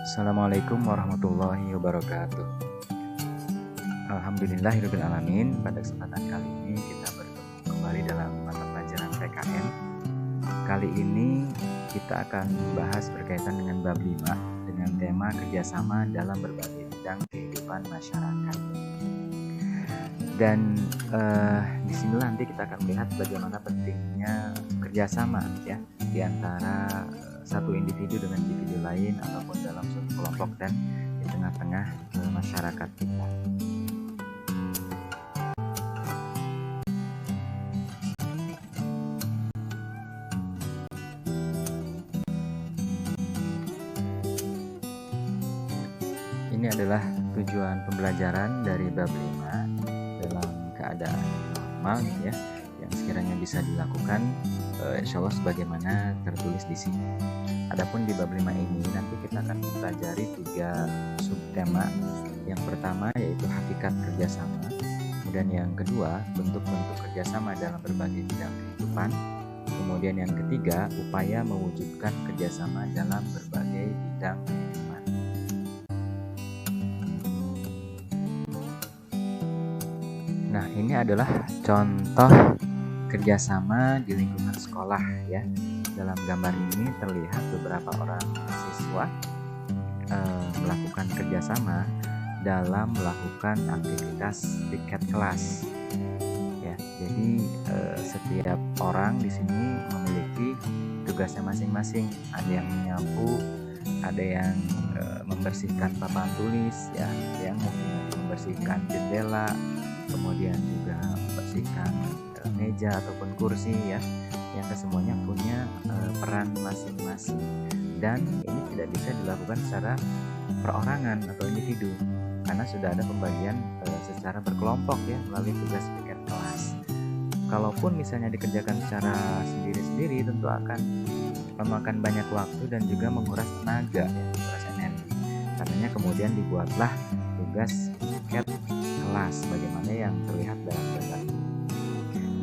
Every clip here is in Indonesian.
Assalamualaikum warahmatullahi wabarakatuh. Alhamdulillahirabbil alamin. Pada kesempatan kali ini kita bertemu kembali dalam mata pelajaran PKN. Kali ini kita akan membahas berkaitan dengan bab 5 dengan tema kerjasama dalam berbagai bidang kehidupan masyarakat. Dan di sini nanti kita akan melihat bagaimana pentingnya kerjasama ya di antara satu individu dengan individu lain ataupun dalam suatu kelompok dan di tengah-tengah masyarakat kita. Ini adalah tujuan pembelajaran dari bab 5 dalam keadaan normal ya, yang sekiranya bisa dilakukan insya Allah sebagaimana tertulis di sini. Adapun di bab 5 ini nanti kita akan mempelajari 3 subtema. Yang pertama yaitu hakikat kerjasama, kemudian yang kedua bentuk-bentuk kerjasama dalam berbagai bidang kehidupan, kemudian yang ketiga upaya mewujudkan kerjasama dalam berbagai bidang kehidupan. Nah, ini adalah contoh kerjasama di lingkungan sekolah ya. Dalam gambar ini terlihat beberapa orang siswa melakukan kerjasama dalam melakukan aktivitas piket kelas ya. Jadi setiap orang di sini memiliki tugasnya masing-masing. Ada yang menyapu, ada yang membersihkan papan tulis ya, ada yang membersihkan jendela, kemudian juga membersihkan meja ataupun kursi ya, yang kesemuanya punya peran masing-masing, dan ini tidak bisa dilakukan secara perorangan atau individu karena sudah ada pembagian secara berkelompok ya melalui tugas piket kelas. Kalaupun misalnya dikerjakan secara sendiri-sendiri tentu akan memakan banyak waktu dan juga menguras tenaga ya, menguras energi. Karenanya kemudian dibuatlah tugas piket kelas bagaimana yang terlihat dalam gambar ini.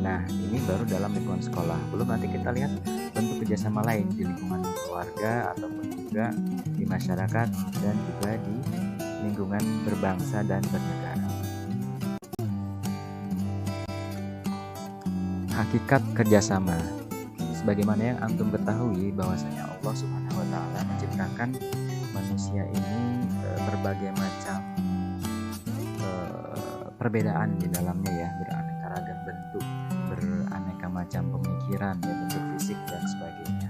Nah, ini baru dalam lingkungan sekolah. Belum nanti kita lihat bentuk kerjasama lain di lingkungan keluarga ataupun juga di masyarakat dan juga di lingkungan berbangsa dan bernegara. Hakikat kerjasama. Sebagaimana yang antum ketahui bahwasanya Allah Subhanahu wa taala menciptakan manusia ini berbagai macam perbedaan di dalamnya ya, beraneka ragam bentuk, beraneka macam pemikiran ya, bentuk fisik dan sebagainya.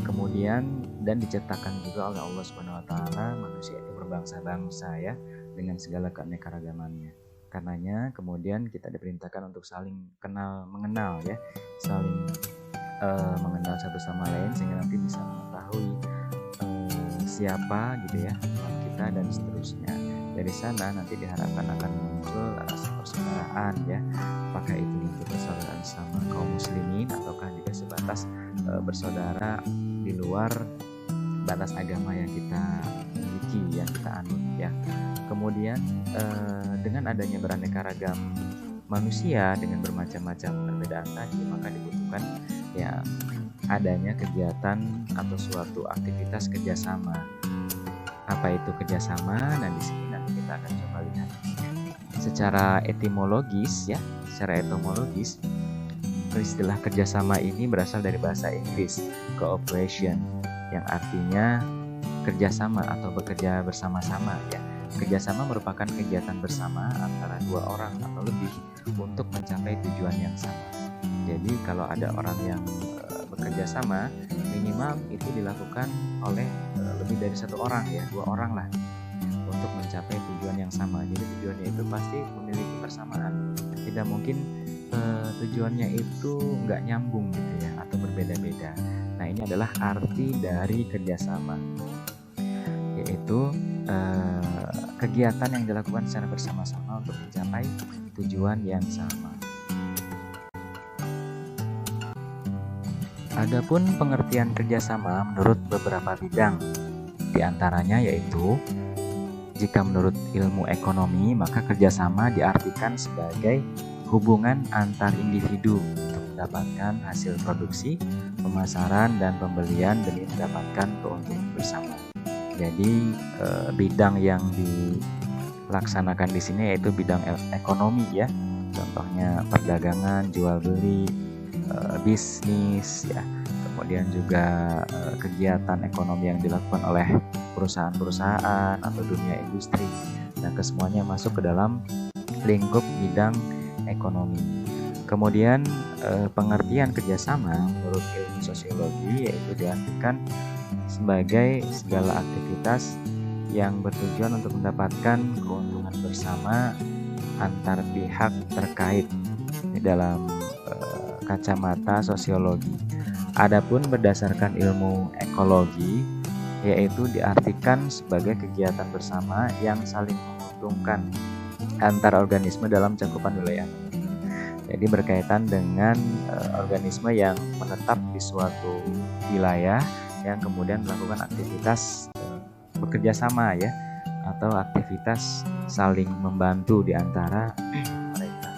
Kemudian dan diciptakan juga oleh Allah Subhanahu wa taala manusia itu berbangsa-bangsa ya, dengan segala keanekaragamannya. Karenanya kemudian kita diperintahkan untuk saling kenal mengenal ya, saling mengenal satu sama lain sehingga nanti bisa mengetahui siapa gitu ya teman kita dan seterusnya. Dari sana nanti diharapkan akan muncul rasa persaudaraan ya, apakah itu lingkup persaudaraan sama kaum muslimin ataukah juga sebatas bersaudara di luar batas agama yang kita miliki, yang kita anut ya. Kemudian dengan adanya beraneka ragam manusia dengan bermacam-macam perbedaan tadi, maka dibutuhkan ya adanya kegiatan atau suatu aktivitas kerjasama. Apa itu kerjasama? Nah, di sini nanti kita akan coba lihat secara etimologis ya. Secara etimologis, istilah kerjasama ini berasal dari bahasa Inggris cooperation, yang artinya kerjasama atau bekerja bersama-sama ya. Kerjasama merupakan kegiatan bersama antara dua orang atau lebih untuk mencapai tujuan yang sama. Jadi kalau ada orang yang bekerja sama, minimal itu dilakukan oleh lebih dari satu orang ya, 2 orang lah, untuk mencapai tujuan yang sama. Jadi tujuannya itu pasti memiliki persamaan. Tidak mungkin tujuannya itu nggak nyambung gitu ya, atau berbeda-beda. Nah, ini adalah arti dari kerjasama, yaitu kegiatan yang dilakukan secara bersama-sama untuk mencapai tujuan yang sama. Adapun pengertian kerjasama menurut beberapa bidang, diantaranya yaitu jika menurut ilmu ekonomi maka kerjasama diartikan sebagai hubungan antar individu untuk mendapatkan hasil produksi, pemasaran dan pembelian demi mendapatkan keuntungan bersama. Jadi bidang yang dilaksanakan di sini yaitu bidang ekonomi ya. Contohnya perdagangan, jual beli, bisnis ya. Kemudian juga kegiatan ekonomi yang dilakukan oleh perusahaan-perusahaan atau dunia industri. Nah, kesemuanya masuk ke dalam lingkup bidang ekonomi. Kemudian pengertian kerjasama menurut ilmu sosiologi yaitu diartikan sebagai segala aktivitas yang bertujuan untuk mendapatkan keuntungan bersama antar pihak terkait dalam kacamata sosiologi. Adapun berdasarkan ilmu ekologi yaitu diartikan sebagai kegiatan bersama yang saling menguntungkan antar organisme dalam cakupan wilayah. Jadi berkaitan dengan organisme yang menetap di suatu wilayah yang kemudian melakukan aktivitas bekerja sama ya, atau aktivitas saling membantu di antara mereka.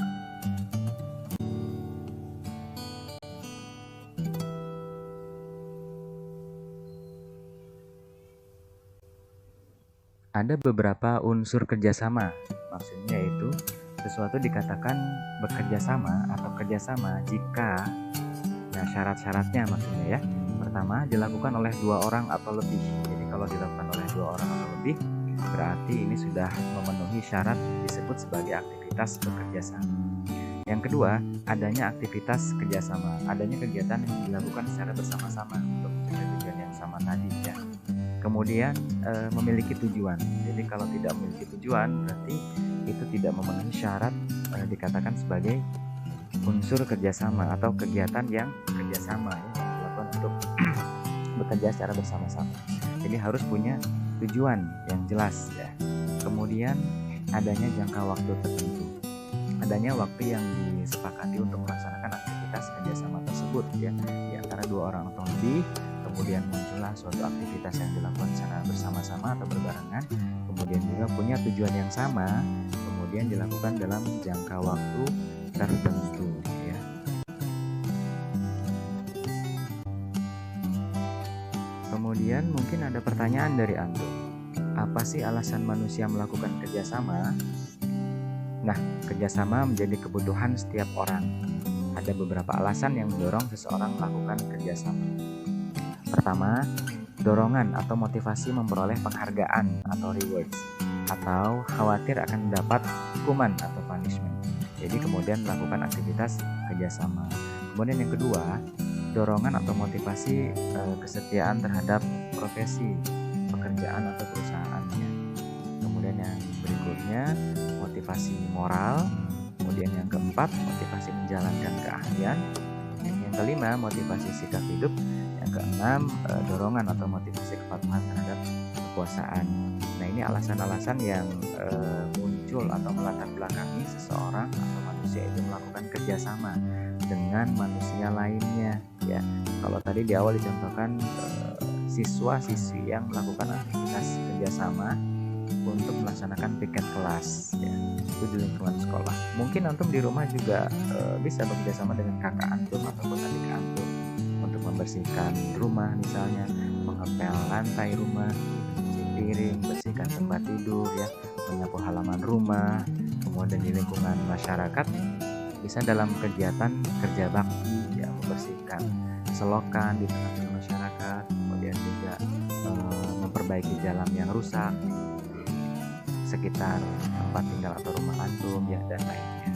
Ada beberapa unsur kerjasama, maksudnya yaitu sesuatu dikatakan bekerja sama atau kerjasama jika syarat-syaratnya maksudnya ya. Pertama, dilakukan oleh 2 orang atau lebih. Jadi kalau dilakukan oleh 2 orang atau lebih, berarti ini sudah memenuhi syarat disebut sebagai aktivitas bekerja sama. Yang kedua, adanya aktivitas kerjasama, adanya kegiatan yang dilakukan secara bersama-sama untuk mencapai tujuan yang sama tadi ya. Kemudian memiliki tujuan. Jadi kalau tidak memiliki tujuan, berarti itu tidak memenuhi syarat dikatakan sebagai unsur kerjasama atau kegiatan yang kerjasama ya, dilakukan untuk bekerja secara bersama-sama. Jadi harus punya tujuan yang jelas ya. Kemudian adanya jangka waktu tertentu, adanya waktu yang disepakati untuk melaksanakan aktivitas kerjasama tersebut ya, di antara 2 orang atau lebih. Kemudian muncullah suatu aktivitas yang dilakukan secara bersama-sama atau berbarengan, kemudian juga punya tujuan yang sama, kemudian dilakukan dalam jangka waktu tertentu ya. Kemudian mungkin ada pertanyaan dari antum, apa sih alasan manusia melakukan kerjasama? Nah, kerjasama menjadi kebutuhan setiap orang. Ada beberapa alasan yang mendorong seseorang melakukan kerjasama. Pertama, dorongan atau motivasi memperoleh penghargaan atau rewards, atau khawatir akan mendapat hukuman atau punishment. Jadi kemudian melakukan aktivitas kerjasama. Kemudian yang kedua, dorongan atau motivasi kesetiaan terhadap profesi, pekerjaan atau perusahaannya. Kemudian yang berikutnya, motivasi moral. Kemudian yang keempat, motivasi menjalankan keahlian. Yang kelima, motivasi sikap hidup. Yang keenam, dorongan atau motivasi kepatuhan terhadap kekuasaan. Nah, ini alasan-alasan yang muncul atau melatar belakangi seseorang atau manusia itu melakukan kerjasama dengan manusia lainnya ya. Kalau tadi di awal dicontohkan siswa-siswi yang melakukan aktivitas kerjasama untuk melaksanakan piket kelas ya, itu di lingkungan sekolah. Mungkin antum di rumah juga bisa bekerjasama dengan kakak antum ataupun adik antum untuk membersihkan rumah, misalnya mengepel lantai rumah, cuci piring, bersihkan tempat tidur ya, menyapu halaman rumah. Kemudian di lingkungan masyarakat bisa dalam kegiatan kerja bakti ya, membersihkan selokan di tengah-tengah masyarakat, kemudian juga memperbaiki jalan yang rusak sekitar tempat tinggal atau rumah antum ya, dan lainnya.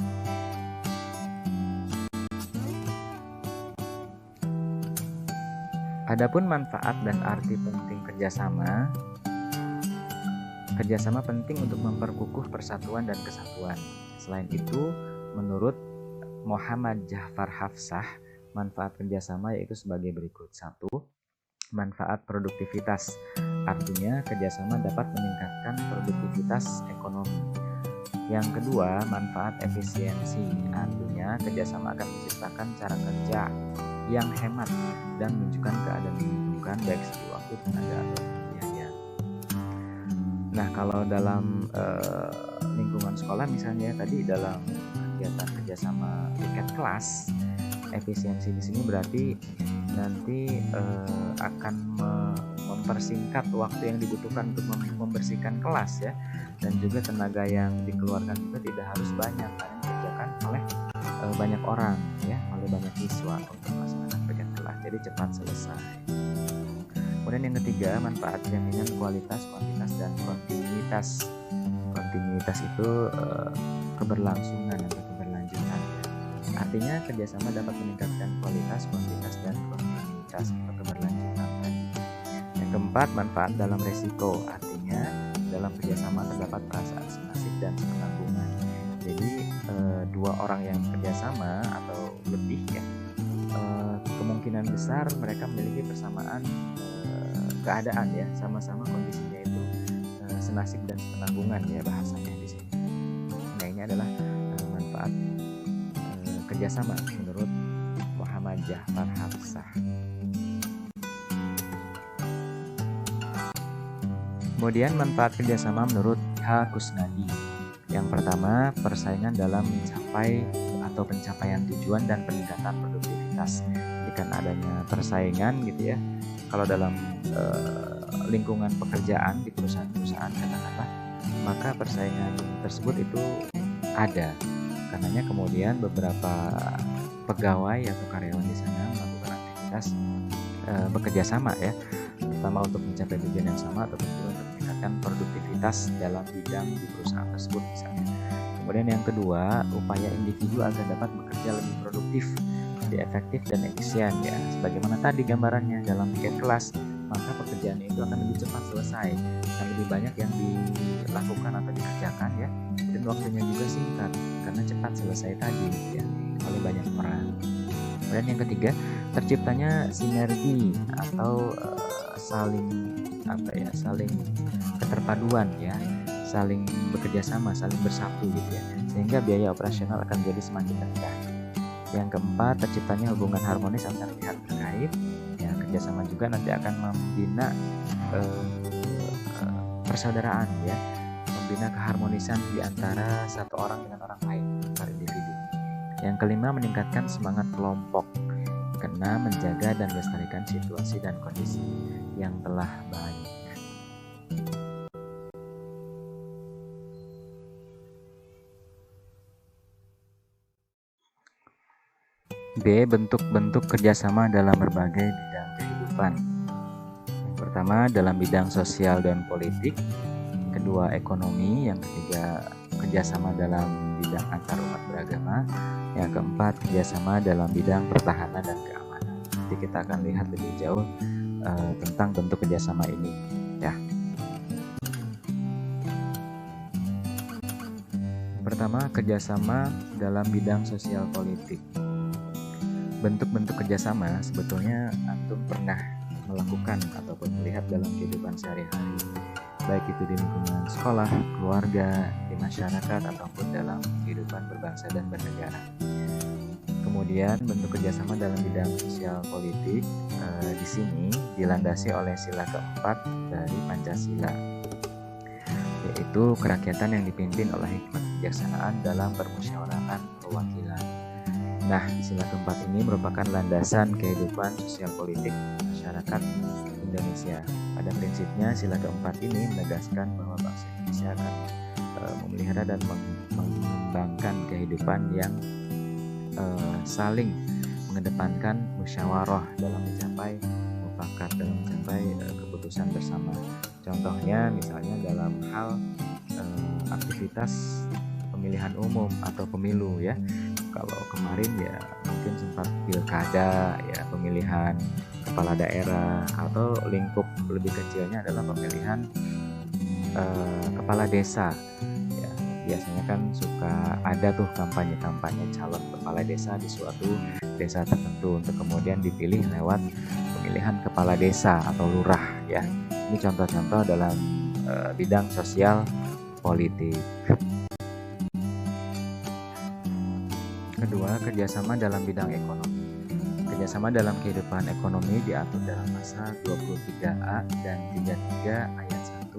Adapun manfaat dan arti penting kerjasama. Kerjasama penting untuk memperkukuh persatuan dan kesatuan. Selain itu, menurut Muhammad Ja'far Hafsah, manfaat kerjasama yaitu sebagai berikut. 1. Manfaat produktivitas. Artinya kerjasama dapat meningkatkan produktivitas ekonomi. Yang kedua, manfaat efisiensi. Artinya kerjasama akan menciptakan cara kerja yang hemat dan menunjukkan keadaan menguntungkan baik segi waktu, tenaga atau biaya. Nah, kalau dalam lingkungan sekolah misalnya tadi dalam kegiatan kerjasama piket kelas, efisiensi di sini berarti nanti akan mempersingkat waktu yang dibutuhkan untuk membersihkan kelas ya, dan juga tenaga yang dikeluarkan itu tidak harus banyak karena dikerjakan oleh banyak orang ya, oleh banyak siswa untuk melaksanakan bagian kelas, jadi cepat selesai. Kemudian yang ketiga, manfaat jaminan kualitas, kuantitas, dan kontinuitas. Kontinuitas itu keberlangsungan atau keberlanjutan. Artinya kerjasama dapat meningkatkan kualitas, kuantitas, dan kontinuitas atau keberlanjutan. Yang keempat, manfaat dalam resiko. Artinya dalam kerjasama terdapat perasaan senasib dan penanggungan. Jadi dua orang yang kerjasama atau lebih ya, kemungkinan besar mereka memiliki persamaan keadaan ya, sama-sama kondisinya itu senasib dan penanggungan ya bahasanya di sini. Nah, ini adalah manfaat kerjasama menurut Muhammad Ja'far Hafsah. Kemudian manfaat kerjasama menurut H. Kusnadi. Yang pertama, persaingan dalam mencapai atau pencapaian tujuan dan peningkatan produktivitas. Jadi kan adanya persaingan gitu ya. Kalau dalam lingkungan pekerjaan di perusahaan-perusahaan katakanlah, maka persaingan tersebut itu ada. Karenanya kemudian beberapa pegawai atau karyawan di sana melakukan aktivitas bekerja sama ya, pertama untuk mencapai tujuan yang sama atau juga untuk meningkatkan produktivitas dalam bidang di perusahaan tersebut misalnya. Kemudian yang kedua, upaya individu agar dapat bekerja lebih produktif, lebih efektif dan efisien ya. Sebagaimana tadi gambarannya dalam tiket kelas, maka pekerjaan itu akan lebih cepat selesai dan lebih banyak yang dilakukan atau dikerjakan ya, dan waktunya juga singkat karena cepat selesai tadi ya oleh banyak orang. Dan yang ketiga, terciptanya sinergi atau saling keterpaduan ya, saling bekerja sama, saling bersatu gitu ya, sehingga biaya operasional akan jadi semakin rendah. Yang keempat, terciptanya hubungan harmonis antar pihak terkait ya, kerjasama juga nanti akan membina persaudaraan ya, membina keharmonisan di antara satu orang dengan orang lain, antar individu. Yang kelima, meningkatkan semangat kelompok karena menjaga dan melestarikan situasi dan kondisi yang telah baik. B. Bentuk-bentuk kerjasama dalam berbagai bidang kehidupan. Yang pertama, dalam bidang sosial dan politik. Kedua, ekonomi. Yang ketiga, kerjasama dalam bidang antar umat beragama. Yang keempat, kerjasama dalam bidang pertahanan dan keamanan. Nanti kita akan lihat lebih jauh tentang bentuk kerjasama ini ya. Pertama, kerjasama dalam bidang sosial politik. Bentuk-bentuk kerjasama sebetulnya antum pernah melakukan ataupun melihat dalam kehidupan sehari-hari, baik itu di lingkungan sekolah, keluarga, di masyarakat, ataupun dalam kehidupan berbangsa dan bernegara. Kemudian bentuk kerjasama dalam bidang sosial politik di sini dilandasi oleh sila keempat dari Pancasila, yaitu kerakyatan yang dipimpin oleh hikmat kebijaksanaan dalam permusyawaratan perwakilan. Nah, di sila keempat ini merupakan landasan kehidupan sosial politik masyarakat Indonesia. Pada prinsipnya, sila keempat ini menegaskan bahwa bangsa Indonesia akan memelihara dan mengembangkan kehidupan yang saling mengedepankan musyawarah dalam mencapai mufakat, dalam mencapai keputusan bersama. Contohnya misalnya dalam hal aktivitas pemilihan umum atau pemilu ya. Kalau kemarin ya mungkin sempat pilkada ya, pemilihan kepala daerah, atau lingkup lebih kecilnya adalah pemilihan kepala desa ya. Biasanya kan suka ada tuh kampanye calon kepala desa di suatu desa tertentu untuk kemudian dipilih lewat pemilihan kepala desa atau lurah ya. Ini contoh-contoh dalam bidang sosial politik. Kedua, kerjasama dalam bidang ekonomi. Kerjasama dalam kehidupan ekonomi diatur dalam pasal 23A dan 33 ayat 1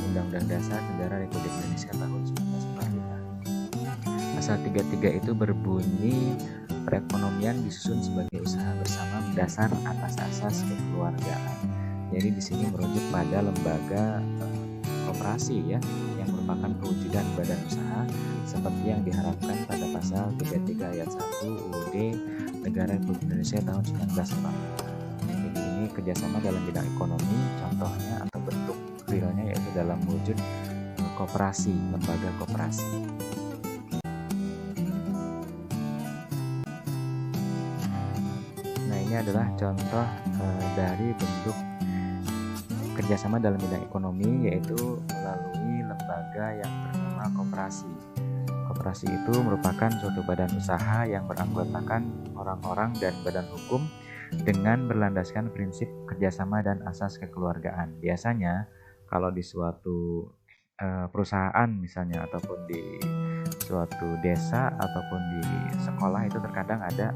Undang-Undang Dasar Negara Republik Indonesia tahun 1945. Pasal 33 itu berbunyi, perekonomian disusun sebagai usaha bersama berdasar atas asas kekeluargaan. Jadi di sini merujuk pada lembaga koperasi ya, yang merupakan perwujudan badan usaha seperti yang diharapkan pada pasal 33 ayat 1 UUD Negara Republik Indonesia tahun 1945. Jadi ini kerjasama dalam bidang ekonomi, contohnya atau bentuk realnya yaitu dalam wujud koperasi, lembaga koperasi. Nah, ini adalah contoh dari bentuk kerjasama dalam bidang ekonomi, yaitu melalui lembaga yang bernama koperasi. Koperasi itu merupakan suatu badan usaha yang beranggotakan orang-orang dan badan hukum dengan berlandaskan prinsip kerjasama dan asas kekeluargaan. Biasanya kalau di suatu perusahaan misalnya, ataupun di suatu desa ataupun di sekolah, itu terkadang ada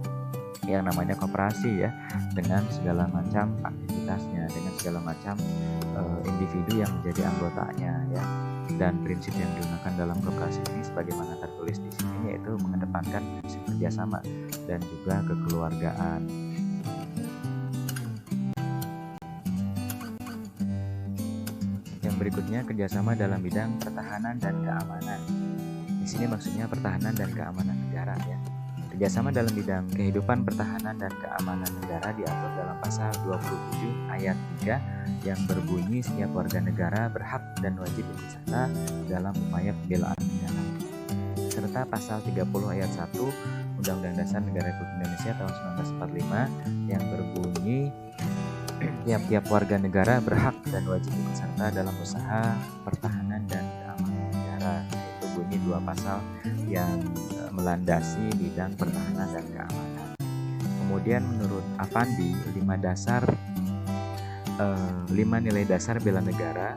yang namanya koperasi ya, dengan segala macam aktivitasnya, dengan segala macam individu yang menjadi anggotanya ya. Dan prinsip yang digunakan dalam koperasi ini sebagaimana tertulis di sini, yaitu mengedepankan prinsip kerjasama dan juga kekeluargaan. Yang berikutnya, kerjasama dalam bidang pertahanan dan keamanan. Di sini maksudnya pertahanan dan keamanan negara ya. Kerjasama dalam bidang kehidupan pertahanan dan keamanan negara diatur dalam pasal 27 ayat 3 yang berbunyi setiap warga negara berhak dan wajib ikut serta dalam upaya pembelaan negara. Serta pasal 30 ayat 1 Undang-Undang Dasar Negara Republik Indonesia tahun 1945 yang berbunyi tiap-tiap warga negara berhak dan wajib ikut serta dalam usaha pertahanan dan keamanan negara. Itu bunyi dua pasal yang melandasi bidang pertahanan dan keamanan. Kemudian menurut Afandi, 5 nilai dasar bela negara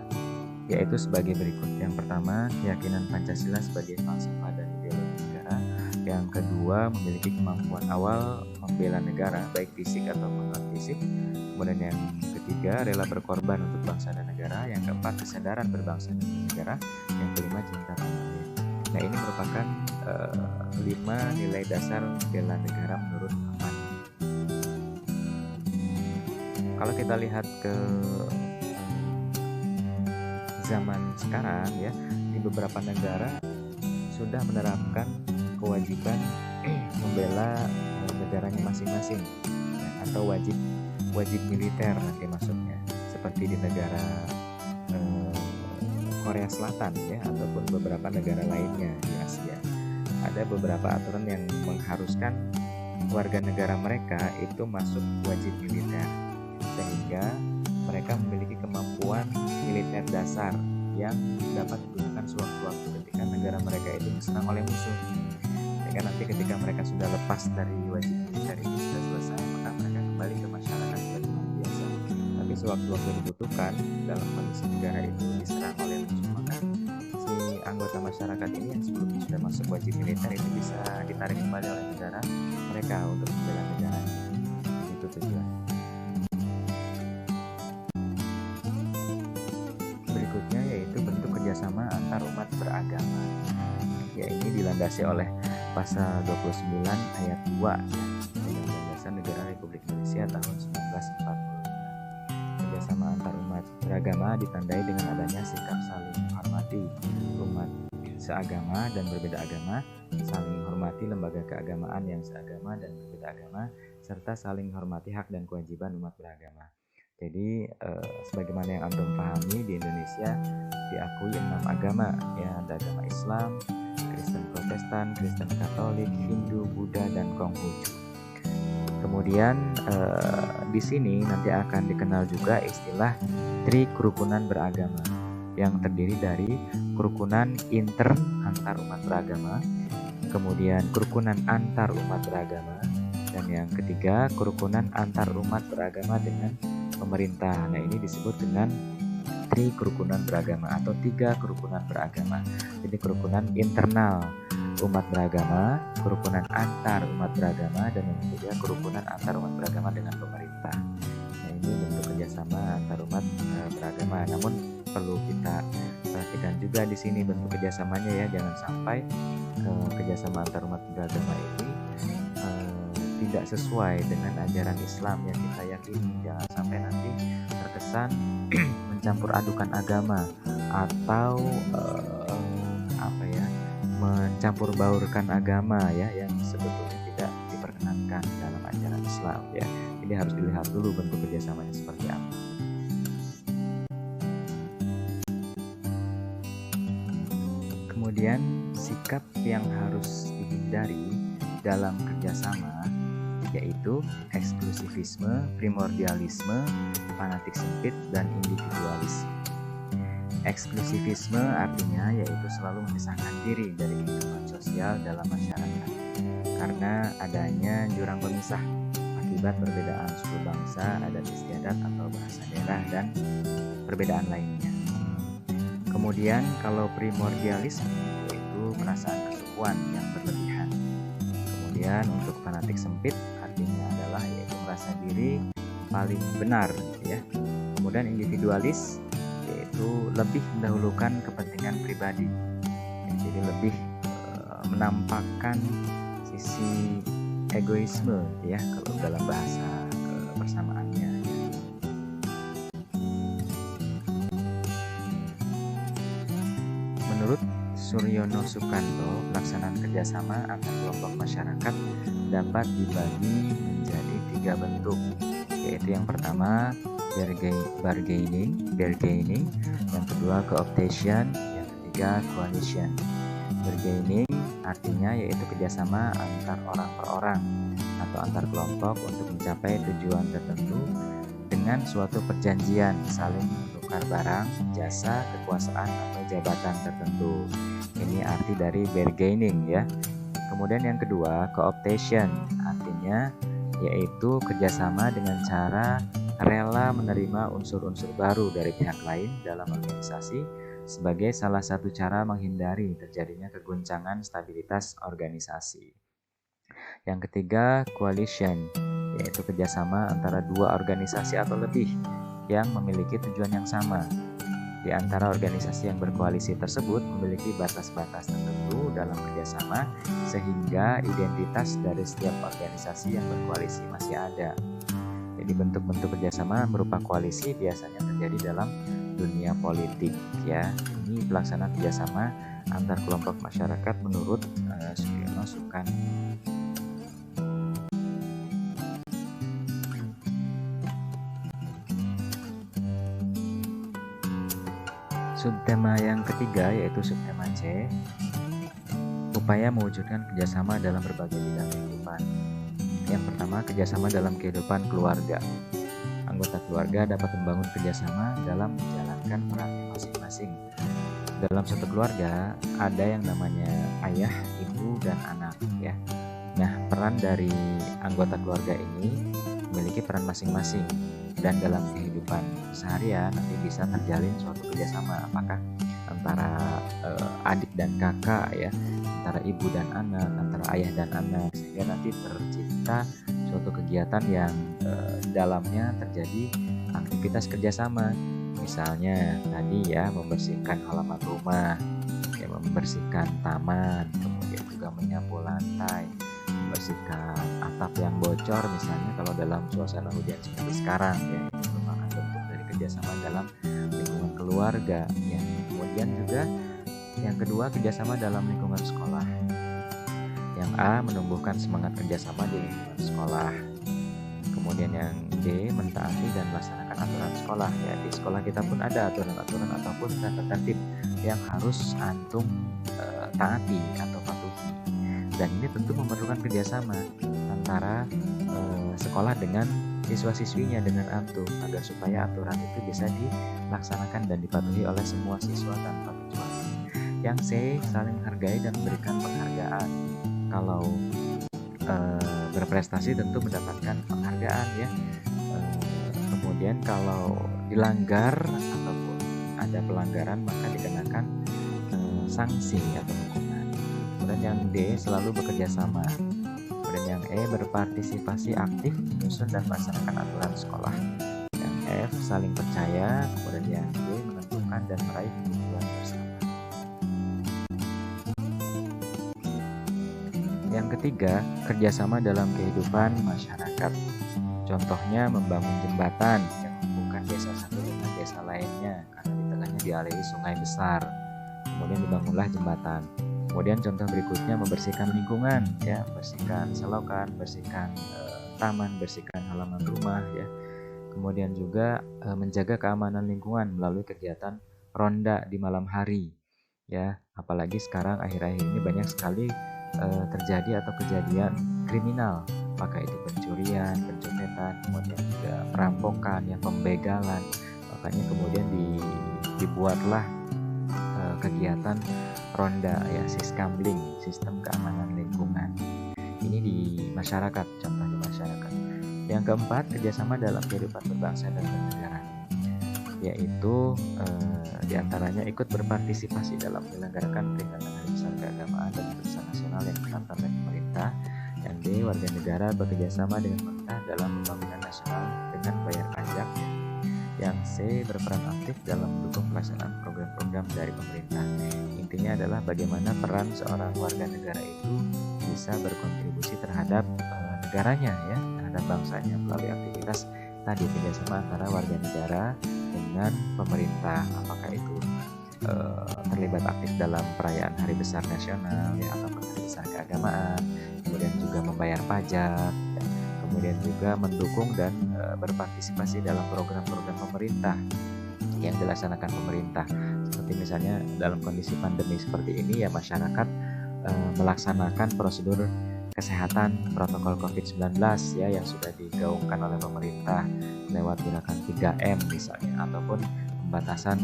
yaitu sebagai berikut. Yang pertama, keyakinan Pancasila sebagai falsafah dan ideologi negara. Yang kedua, memiliki kemampuan awal membela negara baik fisik ataupun non fisik. Kemudian yang ketiga, rela berkorban untuk bangsa dan negara. Yang keempat, kesadaran berbangsa dan negara. Yang kelima, cinta tanah air. Nah, ini merupakan 5 nilai dasar bela negara menurut Afandi. Kalau kita lihat ke zaman sekarang ya, di beberapa negara sudah menerapkan kewajiban membela negaranya masing-masing ya, atau wajib militer nanti maksudnya, seperti di negara Korea Selatan ya, ataupun beberapa negara lainnya di Asia. Ada beberapa aturan yang mengharuskan warga negara mereka itu masuk wajib militer, sehingga mereka memiliki kemampuan militer dasar yang dapat digunakan sewaktu-waktu ketika negara mereka itu diserang oleh musuh. Sehingga nanti ketika mereka sudah lepas dari wajib militer itu sudah selesai, maka mereka kembali ke masyarakat seperti biasa. Tapi sewaktu-waktu dibutuhkan dalam kondisi negara itu diserang oleh musuh, maka si anggota masyarakat ini yang sebelumnya sudah masuk wajib militer itu bisa ditarik kembali oleh negara mereka untuk membela negara. Itu tujuan. Berikutnya yaitu bentuk kerjasama antar umat beragama. Ya, ini dilandasi oleh pasal 29 ayat 2 Undang-Undang Dasar Negara Republik Indonesia tahun 1945. Kerjasama antar umat beragama ditandai dengan adanya sikap saling menghormati umat seagama dan berbeda agama, saling menghormati lembaga keagamaan yang seagama dan berbeda agama, serta saling menghormati hak dan kewajiban umat beragama. Jadi sebagaimana yang antum pahami, di Indonesia diakui 6 agama ya, ada agama Islam, Kristen Protestan, Kristen Katolik, Hindu, Buddha, dan Konghucu. Kemudian di sini nanti akan dikenal juga istilah tri kerukunan beragama yang terdiri dari kerukunan intern antar umat beragama, kemudian kerukunan antar umat beragama, dan yang ketiga kerukunan antar umat beragama dengan pemerintah. Nah, ini disebut dengan tri kerukunan beragama atau 3 kerukunan beragama. Jadi kerukunan internal umat beragama, kerukunan antar umat beragama, dan yang ketiga kerukunan antar umat beragama dengan pemerintah. Nah, ini bentuk kerjasama antar umat beragama. Namun perlu kita perhatikan juga di sini bentuk kerjasamanya ya, jangan sampai kerjasama antar umat beragama ini tidak sesuai dengan ajaran Islam yang kita yakini. Jangan sampai nanti terkesan rentan mencampur adukan agama atau mencampur baurkan agama ya, yang sebetulnya tidak diperkenankan dalam ajaran Islam ya. Ini harus dilihat dulu bentuk kerjasamanya seperti apa. Kemudian sikap yang harus dihindari dalam kerjasama yaitu eksklusivisme, primordialisme, fanatik sempit, dan individualisme. Eksklusivisme artinya yaitu selalu memisahkan diri dari kehidupan sosial dalam masyarakat karena adanya jurang pemisah akibat perbedaan suku bangsa, adat istiadat atau bahasa daerah, dan perbedaan lainnya. Kemudian kalau primordialisme yaitu perasaan kesukuan yang berlebihan. Kemudian untuk fanatik sempit artinya adalah yaitu merasa diri paling benar gitu ya. Kemudian individualis yaitu lebih mendahulukan kepentingan pribadi, jadi lebih menampakkan sisi egoisme ya kalau dalam bahasa persamaannya. Menurut Suryono Sukanto, pelaksanaan kerjasama antar kelompok masyarakat dapat dibagi menjadi 3 bentuk, yaitu yang pertama bargaining, yang kedua cooptation, yang ketiga coalition. Bargaining artinya yaitu kerjasama antar orang per orang atau antar kelompok untuk mencapai tujuan tertentu dengan suatu perjanjian saling menukar barang, jasa, kekuasaan atau jabatan tertentu. Ini arti dari bargaining ya. Kemudian yang kedua cooptation artinya yaitu kerjasama dengan cara rela menerima unsur-unsur baru dari pihak lain dalam organisasi sebagai salah satu cara menghindari terjadinya keguncangan stabilitas organisasi. Yang ketiga, coalition, yaitu kerjasama antara 2 organisasi atau lebih yang memiliki tujuan yang sama. Di antara organisasi yang berkoalisi tersebut memiliki batas-batas tertentu dalam kerjasama sehingga identitas dari setiap organisasi yang berkoalisi masih ada. Jadi bentuk-bentuk kerjasama berupa koalisi biasanya terjadi dalam dunia politik ya. Ini pelaksanaan kerjasama antar kelompok masyarakat menurut Suryono Sukanto. Subtema yang ketiga yaitu subtema C, upaya mewujudkan kerjasama dalam berbagai bidang kehidupan. Yang pertama, kerjasama dalam kehidupan keluarga. Anggota keluarga dapat membangun kerjasama dalam menjalankan perannya masing-masing. Dalam satu keluarga ada yang namanya ayah, ibu, dan anak ya. Nah, peran dari anggota keluarga ini memiliki peran masing-masing dan dalam kehidupan seharian nanti bisa terjalin suatu kerjasama, apakah antara adik dan kakak ya, antara ibu dan anak, antara ayah dan anak, sehingga nanti tercipta suatu kegiatan yang dalamnya terjadi aktivitas kerjasama. Misalnya tadi ya membersihkan halaman rumah, ya membersihkan taman, kemudian juga menyapu lantai, membersihkan atap yang bocor misalnya kalau dalam suasana hujan seperti sekarang ya, itu merupakan bentuk dari kerjasama dalam lingkungan keluarga ya. Kemudian juga yang kedua, kerjasama dalam lingkungan sekolah. Yang A, menumbuhkan semangat kerjasama di lingkungan sekolah. Kemudian yang D, mentaati dan melaksanakan aturan sekolah ya. Di sekolah kita pun ada aturan-aturan ataupun tata tertib yang harus antum taati atau patuhi. Dan ini tentu memerlukan kerjasama antara sekolah dengan siswa-siswinya, dengan antum, agar supaya aturan itu bisa dilaksanakan dan dipatuhi oleh semua siswa tanpa kecuali. Yang C, saling menghargai dan memberikan penghargaan. Kalau berprestasi tentu mendapatkan penghargaan ya. Kemudian kalau dilanggar ataupun ada pelanggaran maka dikenakan sanksi atau hukuman. Kemudian yang D, selalu bekerja sama. Kemudian yang E, berpartisipasi aktif menyusun dan melaksanakan aturan sekolah. Yang F, saling percaya. Kemudian yang G, menentukan dan meraih tujuan bersama. Yang ketiga, kerjasama dalam kehidupan masyarakat. Contohnya membangun jembatan yang menghubungkan desa satu dengan dialihi sungai besar. Kemudian dibangunlah jembatan. Kemudian contoh berikutnya membersihkan lingkungan, ya, bersihkan selokan, bersihkan taman, bersihkan halaman rumah, ya. Kemudian juga menjaga keamanan lingkungan melalui kegiatan ronda di malam hari, ya. Apalagi sekarang akhir-akhir ini banyak sekali terjadi atau kejadian kriminal, apakah itu pencurian, pencopetan, kemudian juga perampokan, ya, pembegalan. Makanya kemudian dibuatlah kegiatan ronda, ya, siskambling, sistem keamanan lingkungan. Ini di masyarakat, contoh di masyarakat. Yang keempat, kerjasama dalam kehidupan berbangsa dan bernegara, yaitu diantaranya ikut berpartisipasi dalam menyelenggarakan peringatan Hari Besar Keagamaan dan Besar Nasional yang ditetapkan oleh pemerintah. Yang D, warga negara bekerjasama dengan pemerintah dalam pembangunan nasional dengan bayar pajak. Yang C, berperan aktif dalam mendukung pelaksanaan program-program dari pemerintah. Intinya adalah bagaimana peran seorang warga negara itu bisa berkontribusi terhadap negaranya, ya, terhadap bangsanya melalui aktivitas tadi, kerjasama antara warga negara dengan pemerintah, apakah itu terlibat aktif dalam perayaan Hari Besar Nasional, ya, atau Hari Besar Keagamaan, kemudian juga membayar pajak, ya, kemudian juga mendukung dan berpartisipasi dalam program-program pemerintah yang dilaksanakan pemerintah. Seperti misalnya dalam kondisi pandemi seperti ini, ya, masyarakat melaksanakan prosedur kesehatan protokol COVID-19, ya, yang sudah digaungkan oleh pemerintah lewat gerakan 3M misalnya, ataupun pembatasan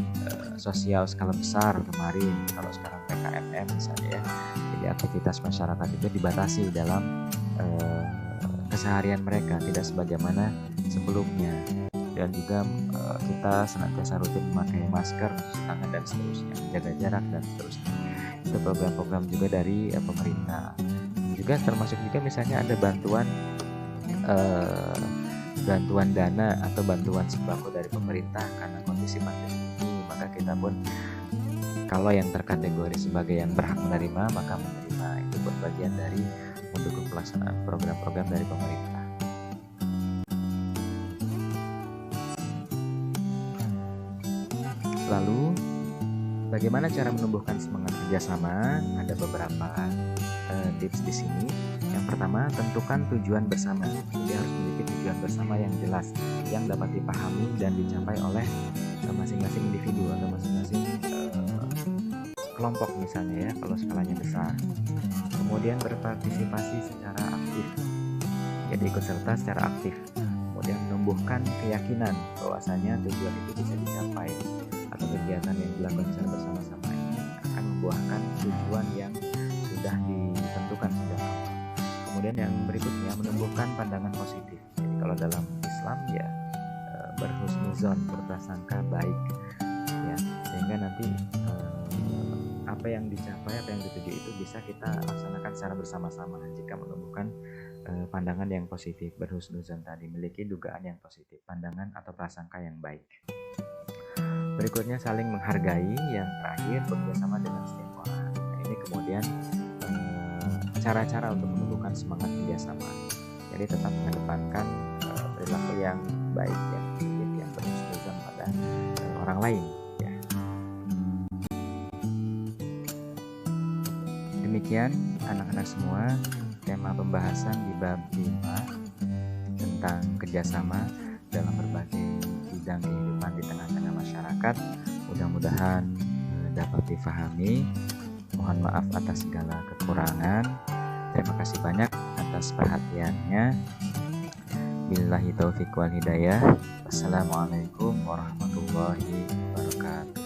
sosial skala besar kemarin, kalau sekarang PKMM misalnya, ya. Jadi aktivitas masyarakat itu dibatasi dalam keseharian mereka, tidak sebagaimana sebelumnya. Dan juga kita senantiasa rutin memakai masker, cuci tangan, dan seterusnya, menjaga jarak, dan seterusnya. Itu program-program juga dari pemerintah. Juga termasuk juga misalnya ada bantuan dana atau bantuan sembako dari pemerintah karena kondisi pandemi ini, maka kita pun kalau yang terkategori sebagai yang berhak menerima maka menerima. Itu pun bagian dari mendukung pelaksanaan program-program dari pemerintah. Lalu bagaimana cara menumbuhkan semangat kerjasama? Ada beberapa tips di sini. Yang pertama, tentukan tujuan bersama. Jadi harus memiliki tujuan bersama yang jelas, yang dapat dipahami dan dicapai oleh masing-masing individu atau masing-masing kelompok misalnya, ya, kalau skalanya besar. Kemudian berpartisipasi secara aktif, jadi ikut serta secara aktif. Kemudian menumbuhkan keyakinan bahwasanya tujuan itu bisa dicapai, atau kegiatan yang dilakukan secara bersama-sama ini akan membuahkan tujuan yang sudah ditentukan sejak awal. Kemudian yang berikutnya, menumbuhkan pandangan positif. Jadi kalau dalam Islam, ya, berhusnuzon, berprasangka baik, ya, sehingga nanti apa yang dicapai, apa yang dituju itu bisa kita laksanakan secara bersama-sama jika menumbuhkan pandangan yang positif, berhusnuzon tadi, memiliki dugaan yang positif, pandangan atau prasangka yang baik. Berikutnya, saling menghargai. Yang terakhir, bekerjasama dengan setiap orang. Nah, ini kemudian cara-cara untuk menumbuhkan semangat kerjasama. Jadi tetap mengedepankan perilaku yang baik, ya, yang berhusnuzon pada orang lain, ya. Demikian anak-anak semua, tema pembahasan di bab 5 tentang kerjasama dalam berbagai bidang kehidupan di tengah-tengah masyarakat. Mudah-mudahan dapat difahami. Mohon maaf atas segala kekurangan. Terima kasih banyak atas perhatiannya. Billahi taufiq wal hidayah. Wassalamualaikum warahmatullahi wabarakatuh.